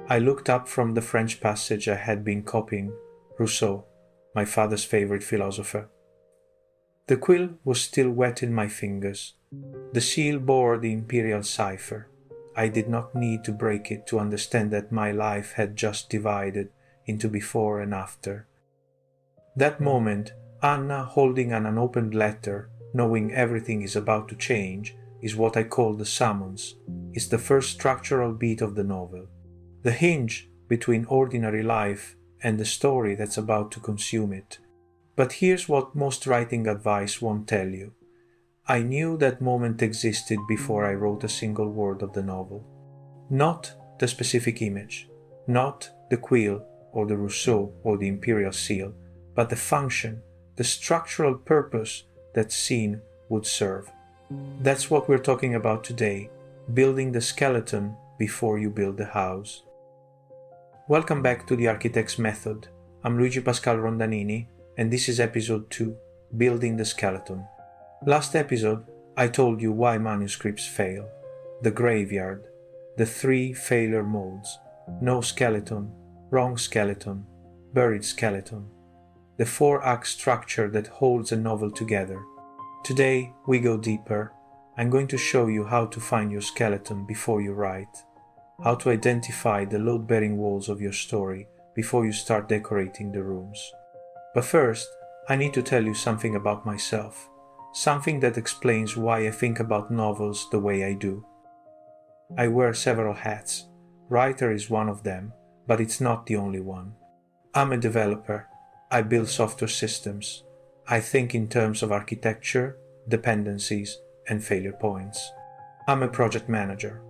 I looked up from the French passage I had been copying, Rousseau, my father's favorite philosopher. The quill was still wet in my fingers. The seal bore the imperial cipher. I did not need to break it to understand that my life had just divided into before and after. That moment, Anna holding an unopened letter, knowing everything is about to change, is what I call the summons. It's the first structural beat of the novel. The hinge between ordinary life and the story that's about to consume it. But here's what most writing advice won't tell you. I knew that moment existed before I wrote a single word of the novel. Not the specific image, not the quill or the Rousseau or the imperial seal, but the function, the structural purpose that scene would serve. That's what we're talking about today, building the skeleton before you build the house. Welcome back to The Architect's Method. I'm Luigi Pascal Rondanini, and this is episode 2, Building the Skeleton. Last episode, I told you why manuscripts fail. The graveyard, the 3 failure modes, no skeleton, wrong skeleton, buried skeleton, the 4-act structure that holds a novel together. Today, we go deeper. I'm going to show you how to find your skeleton before you write, how to identify the load-bearing walls of your story before you start decorating the rooms. But first, I need to tell you something about myself, something that explains why I think about novels the way I do. I wear several hats. Writer is one of them, but it's not the only one. I'm a developer. I build software systems. I think in terms of architecture, dependencies, and failure points. I'm a project manager.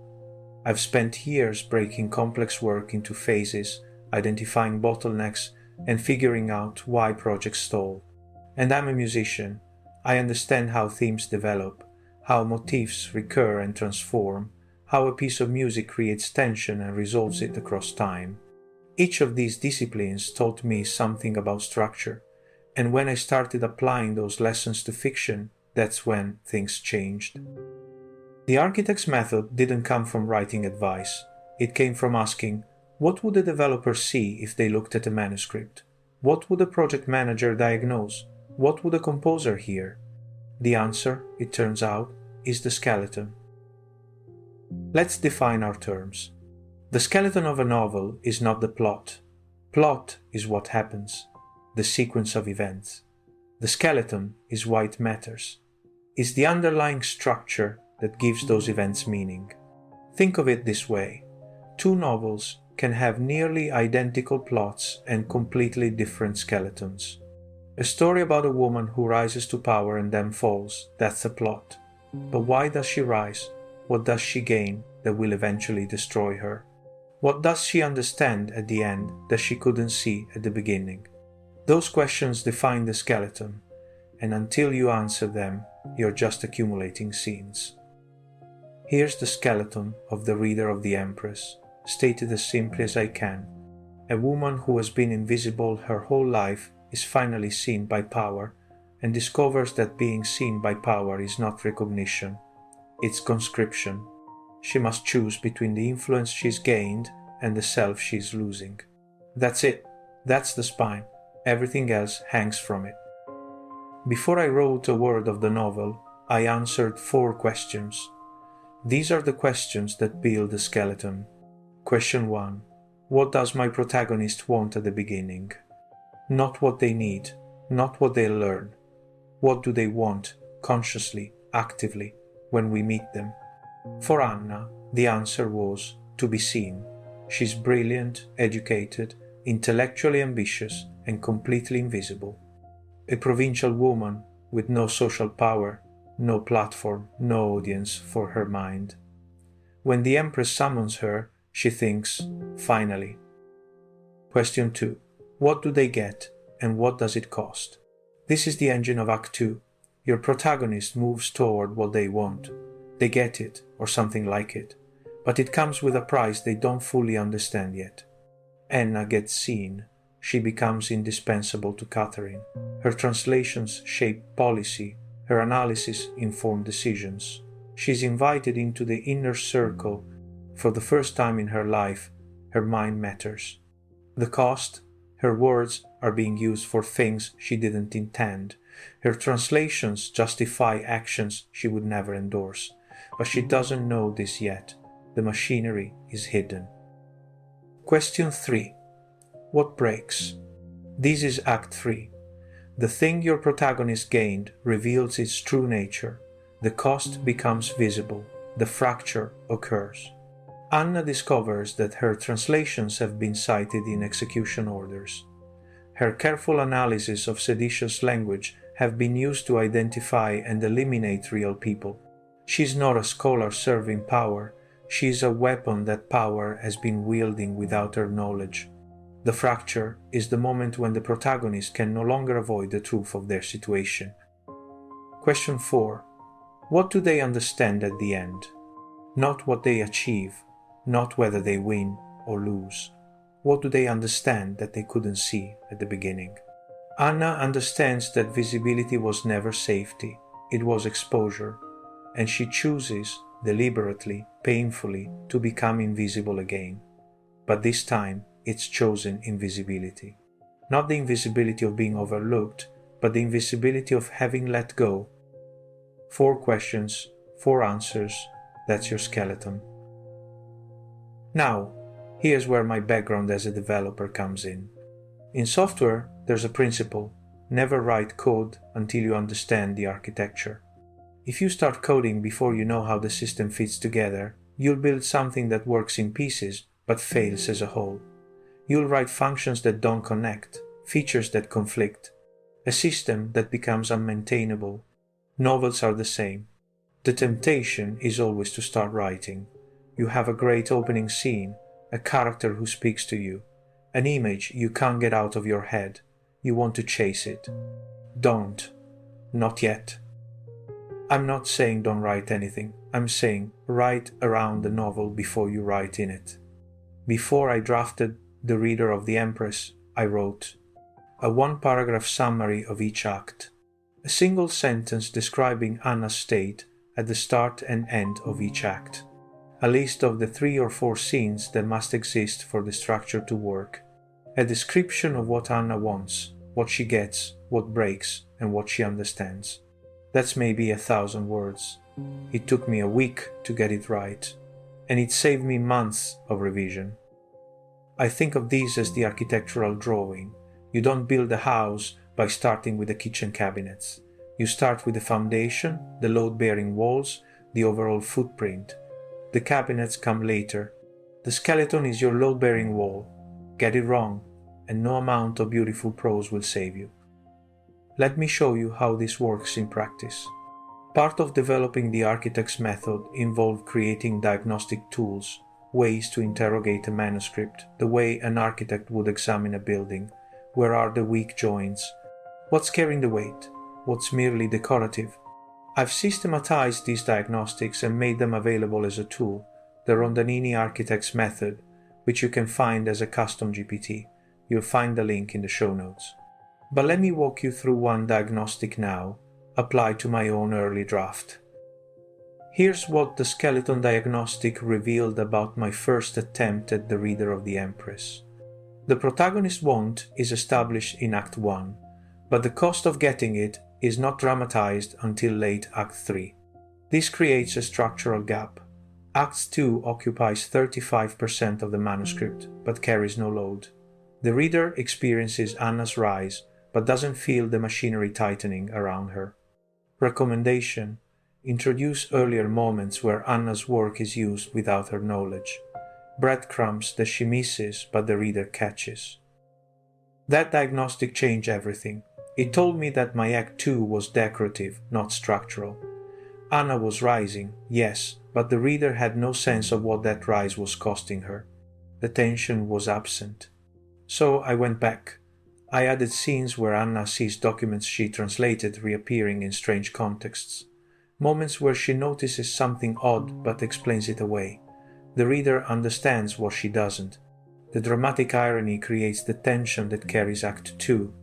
I've spent years breaking complex work into phases, identifying bottlenecks, and figuring out why projects stall. And I'm a musician. I understand how themes develop, how motifs recur and transform, how a piece of music creates tension and resolves it across time. Each of these disciplines taught me something about structure, and when I started applying those lessons to fiction, that's when things changed. The Architect's Method didn't come from writing advice. It came from asking, what would a developer see if they looked at a manuscript? What would a project manager diagnose? What would a composer hear? The answer, it turns out, is the skeleton. Let's define our terms. The skeleton of a novel is not the plot. Plot is what happens, the sequence of events. The skeleton is why it matters. It's the underlying structure that gives those events meaning. Think of it this way. 2 novels can have nearly identical plots and completely different skeletons. A story about a woman who rises to power and then falls, that's a plot. But why does she rise? What does she gain that will eventually destroy her? What does she understand at the end that she couldn't see at the beginning? Those questions define the skeleton, and until you answer them, you're just accumulating scenes. Here's the skeleton of the reader of The Empress, stated as simply as I can. A woman who has been invisible her whole life is finally seen by power and discovers that being seen by power is not recognition, it's conscription. She must choose between the influence she's gained and the self she's losing. That's it. That's the spine. Everything else hangs from it. Before I wrote a word of the novel, I answered 4 questions. These are the questions that build the skeleton. Question 1. What does my protagonist want at the beginning? Not what they need, not what they'll learn. What do they want, consciously, actively, when we meet them? For Anna, the answer was to be seen. She's brilliant, educated, intellectually ambitious, and completely invisible. A provincial woman with no social power, no platform, no audience for her mind. When the Empress summons her, she thinks, finally. Question 2. What do they get, and what does it cost? This is the engine of Act 2. Your protagonist moves toward what they want. They get it, or something like it, but it comes with a price they don't fully understand yet. Anna gets seen. She becomes indispensable to Catherine. Her translations shape policy. Her analysis inform decisions. She's invited into the inner circle. For the first time in her life, her mind matters. The cost? Her words are being used for things she didn't intend. Her translations justify actions she would never endorse. But she doesn't know this yet. The machinery is hidden. Question 3. What breaks? This is Act 3. The thing your protagonist gained reveals its true nature. The cost becomes visible. The fracture occurs. Anna discovers that her translations have been cited in execution orders. Her careful analysis of seditious language have been used to identify and eliminate real people. She is not a scholar serving power. She is a weapon that power has been wielding without her knowledge. The fracture is the moment when the protagonist can no longer avoid the truth of their situation. Question 4. What do they understand at the end? Not what they achieve, not whether they win or lose. What do they understand that they couldn't see at the beginning? Anna understands that visibility was never safety, it was exposure, and she chooses, deliberately, painfully, to become invisible again. But this time, it's chosen invisibility. Not the invisibility of being overlooked, but the invisibility of having let go. 4 questions, 4 answers, that's your skeleton. Now, here's where my background as a developer comes in. In software, there's a principle: never write code until you understand the architecture. If you start coding before you know how the system fits together, you'll build something that works in pieces but fails as a whole. You'll write functions that don't connect, features that conflict, a system that becomes unmaintainable. Novels are the same. The temptation is always to start writing. You have a great opening scene, a character who speaks to you, an image you can't get out of your head. You want to chase it. Don't. Not yet. I'm not saying don't write anything. I'm saying write around the novel before you write in it. Before I drafted The Reader of the Empress, I wrote a 1-paragraph summary of each act, a single sentence describing Anna's state at the start and end of each act, a list of the 3 or 4 scenes that must exist for the structure to work, a description of what Anna wants, what she gets, what breaks, and what she understands. That's maybe 1,000 words. It took me a week to get it right, and it saved me months of revision. I think of these as the architectural drawing. You don't build a house by starting with the kitchen cabinets. You start with the foundation, the load-bearing walls, the overall footprint. The cabinets come later. The skeleton is your load-bearing wall. Get it wrong, and no amount of beautiful prose will save you. Let me show you how this works in practice. Part of developing the architect's method involved creating diagnostic tools, ways to interrogate a manuscript, the way an architect would examine a building. Where are the weak joints? What's carrying the weight? What's merely decorative? I've systematized these diagnostics and made them available as a tool, the Rondanini Architect's Method, which you can find as a custom GPT. You'll find the link in the show notes. But let me walk you through one diagnostic now, applied to my own early draft. Here's what the skeleton diagnostic revealed about my first attempt at The Reader of the Empress. The protagonist's want is established in Act 1, but the cost of getting it is not dramatized until late Act 3. This creates a structural gap. Act 2 occupies 35% of the manuscript, but carries no load. The reader experiences Anna's rise, but doesn't feel the machinery tightening around her. Recommendation: introduce earlier moments where Anna's work is used without her knowledge. Breadcrumbs that she misses but the reader catches. That diagnostic changed everything. It told me that my Act 2 was decorative, not structural. Anna was rising, yes, but the reader had no sense of what that rise was costing her. The tension was absent. So I went back. I added scenes where Anna sees documents she translated reappearing in strange contexts. Moments where she notices something odd but explains it away. The reader understands what she doesn't. The dramatic irony creates the tension that carries Act 2.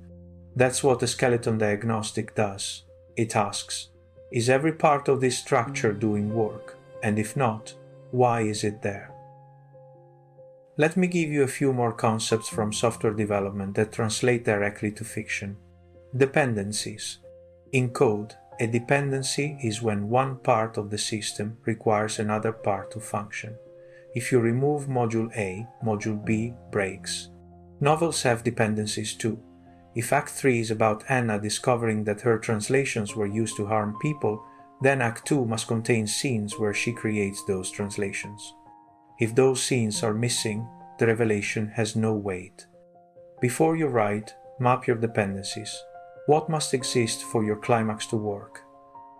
That's what the skeleton diagnostic does. It asks, is every part of this structure doing work? And if not, why is it there? Let me give you a few more concepts from software development that translate directly to fiction. Dependencies. In code, a dependency is when one part of the system requires another part to function. If you remove module A, module B breaks. Novels have dependencies too. If Act 3 is about Anna discovering that her translations were used to harm people, then Act 2 must contain scenes where she creates those translations. If those scenes are missing, the revelation has no weight. Before you write, map your dependencies. What must exist for your climax to work?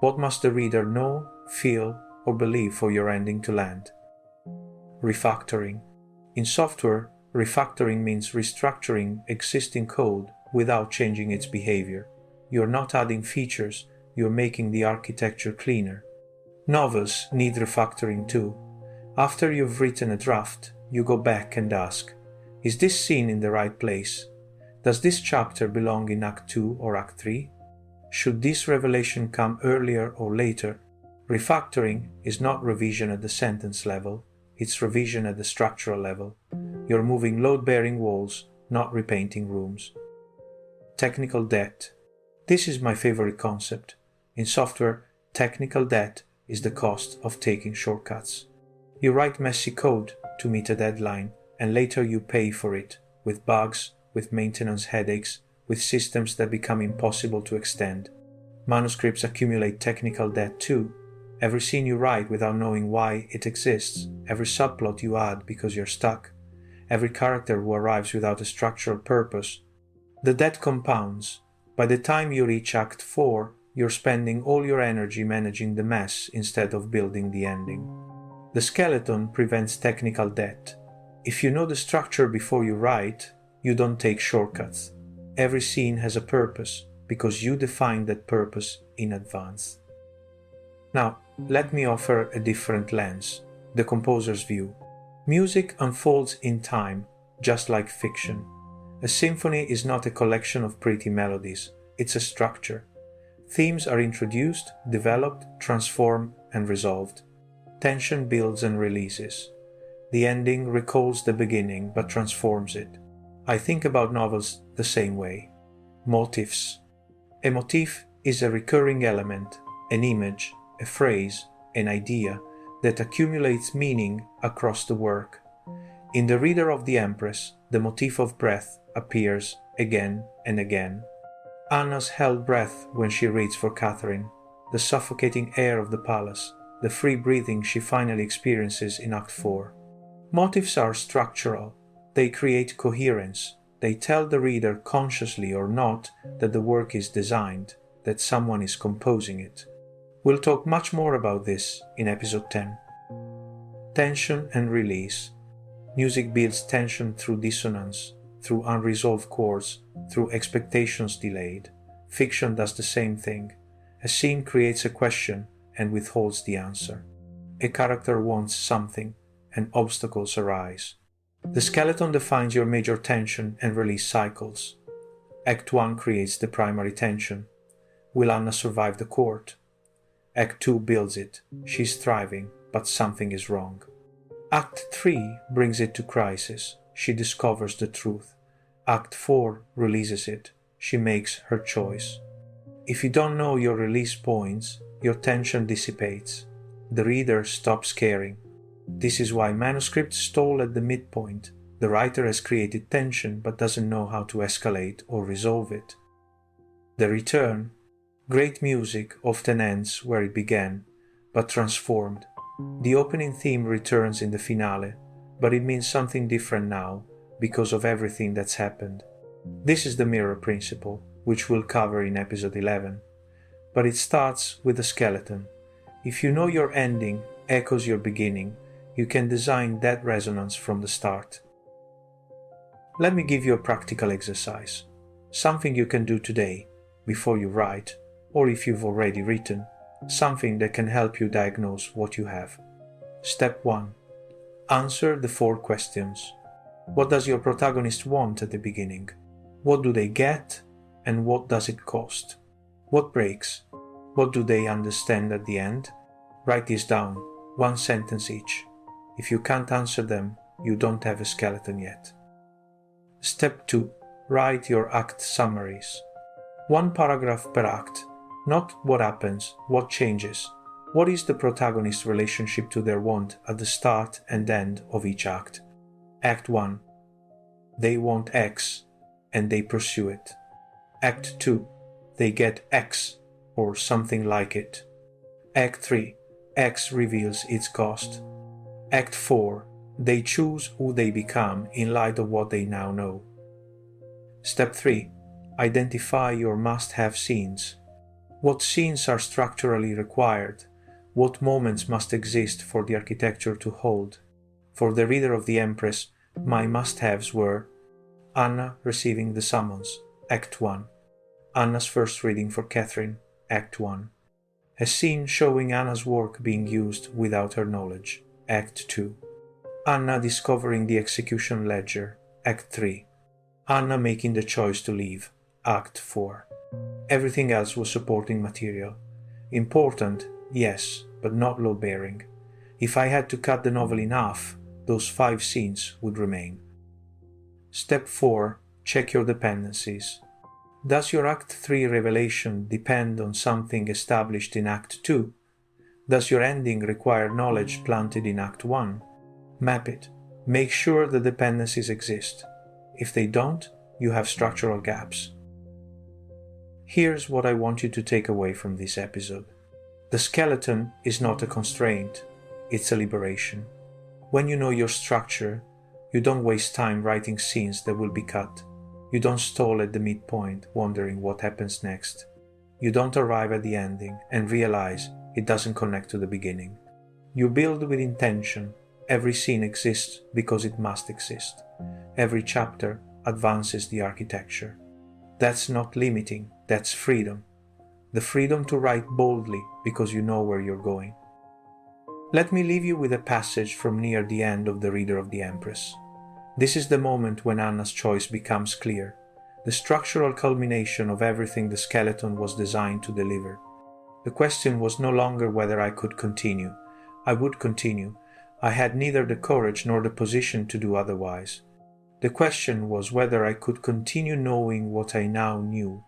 What must the reader know, feel, or believe for your ending to land? Refactoring. In software, refactoring means restructuring existing code without changing its behavior. You're not adding features, you're making the architecture cleaner. Novels need refactoring too. After you've written a draft, you go back and ask, is this scene in the right place? Does this chapter belong in Act 2 or Act 3? Should this revelation come earlier or later? Refactoring is not revision at the sentence level, it's revision at the structural level. You're moving load-bearing walls, not repainting rooms. Technical debt. This is my favorite concept. In software, technical debt is the cost of taking shortcuts. You write messy code to meet a deadline, and later you pay for it, with bugs, with maintenance headaches, with systems that become impossible to extend. Manuscripts accumulate technical debt too. Every scene you write without knowing why it exists, every subplot you add because you're stuck, every character who arrives without a structural purpose. The debt compounds. By the time you reach Act 4, you're spending all your energy managing the mess instead of building the ending. The skeleton prevents technical debt. If you know the structure before you write, you don't take shortcuts. Every scene has a purpose because you define that purpose in advance. Now, let me offer a different lens, the composer's view. Music unfolds in time, just like fiction. A symphony is not a collection of pretty melodies, it's a structure. Themes are introduced, developed, transformed, and resolved. Tension builds and releases. The ending recalls the beginning but transforms it. I think about novels the same way. Motifs. A motif is a recurring element, an image, a phrase, an idea that accumulates meaning across the work. In The Reader of the Empress, the motif of breath appears again and again. Anna's held breath when she reads for Catherine, the suffocating air of the palace, the free breathing she finally experiences in Act 4. Motifs are structural. They create coherence. They tell the reader, consciously or not, that the work is designed, that someone is composing it. We'll talk much more about this in episode 10. Tension and release. Music builds tension through dissonance, through unresolved chords, through expectations delayed. Fiction does the same thing. A scene creates a question and withholds the answer. A character wants something, and obstacles arise. The skeleton defines your major tension and release cycles. Act 1 creates the primary tension. Will Anna survive the court? Act 2 builds it. She's thriving, but something is wrong. Act 3 brings it to crisis. She discovers the truth. Act 4 releases it. She makes her choice. If you don't know your release points, your tension dissipates. The reader stops caring. This is why manuscripts stall at the midpoint. The writer has created tension but doesn't know how to escalate or resolve it. The return. Great music often ends where it began, but transformed. The opening theme returns in the finale, but it means something different now because of everything that's happened. This is the mirror principle, which we'll cover in episode 11. But it starts with the skeleton. If you know your ending echoes your beginning, you can design that resonance from the start. Let me give you a practical exercise, something you can do today, before you write, or if you've already written, something that can help you diagnose what you have. Step 1. Answer the 4 questions. What does your protagonist want at the beginning? What do they get? And what does it cost? What breaks? What do they understand at the end? Write this down, 1 sentence each. If you can't answer them, you don't have a skeleton yet. Step 2. Write your act summaries. 1 paragraph per act. Not what happens, what changes. What is the protagonist's relationship to their want at the start and end of each act? Act 1. They want X, and they pursue it. Act 2. They get X, or something like it. Act 3. X reveals its cost. Act 4. They choose who they become in light of what they now know. Step 3. Identify your must-have scenes. What scenes are structurally required? What moments must exist for the architecture to hold? For the reader of The Empress, my must-haves were Anna receiving the summons, Act 1. Anna's first reading for Catherine, Act 1. A scene showing Anna's work being used without her knowledge, Act 2. Anna discovering the execution ledger, Act 3. Anna making the choice to leave, Act 4. Everything else was supporting material. Important, yes, but not load-bearing. If I had to cut the novel in half, those 5 scenes would remain. Step 4. Check your dependencies. Does your Act 3 revelation depend on something established in Act 2? Does your ending require knowledge planted in Act 1? Map it. Make sure the dependencies exist. If they don't, you have structural gaps. Here's what I want you to take away from this episode. The skeleton is not a constraint, it's a liberation. When you know your structure, you don't waste time writing scenes that will be cut. You don't stall at the midpoint, wondering what happens next. You don't arrive at the ending and realize it doesn't connect to the beginning. You build with intention. Every scene exists because it must exist. Every chapter advances the architecture. That's not limiting, that's freedom. The freedom to write boldly because you know where you're going. Let me leave you with a passage from near the end of The Reader of the Empress. This is the moment when Anna's choice becomes clear, the structural culmination of everything the skeleton was designed to deliver. The question was no longer whether I could continue. I would continue. I had neither the courage nor the position to do otherwise. The question was whether I could continue knowing what I now knew,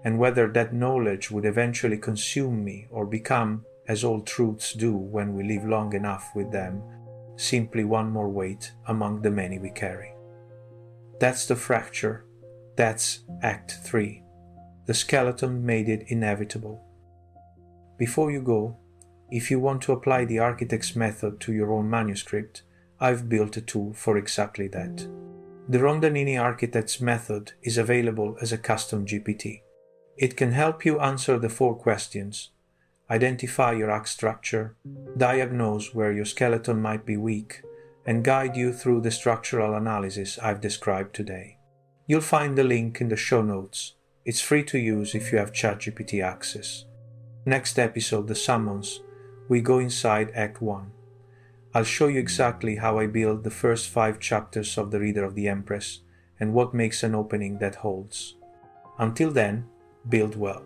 and whether that knowledge would eventually consume me or become, as all truths do when we live long enough with them, simply one more weight among the many we carry. That's the fracture. That's Act 3. The skeleton made it inevitable. Before you go, if you want to apply the architect's method to your own manuscript, I've built a tool for exactly that. The Rondanini Architect's Method is available as a custom GPT. It can help you answer the 4 questions: identify your act structure, diagnose where your skeleton might be weak, and guide you through the structural analysis I've described today. You'll find the link in the show notes. It's free to use if you have ChatGPT access. Next episode, The Summons, we go inside Act 1. I'll show you exactly how I build the first 5 chapters of The Reader of the Empress and what makes an opening that holds. Until then, build well.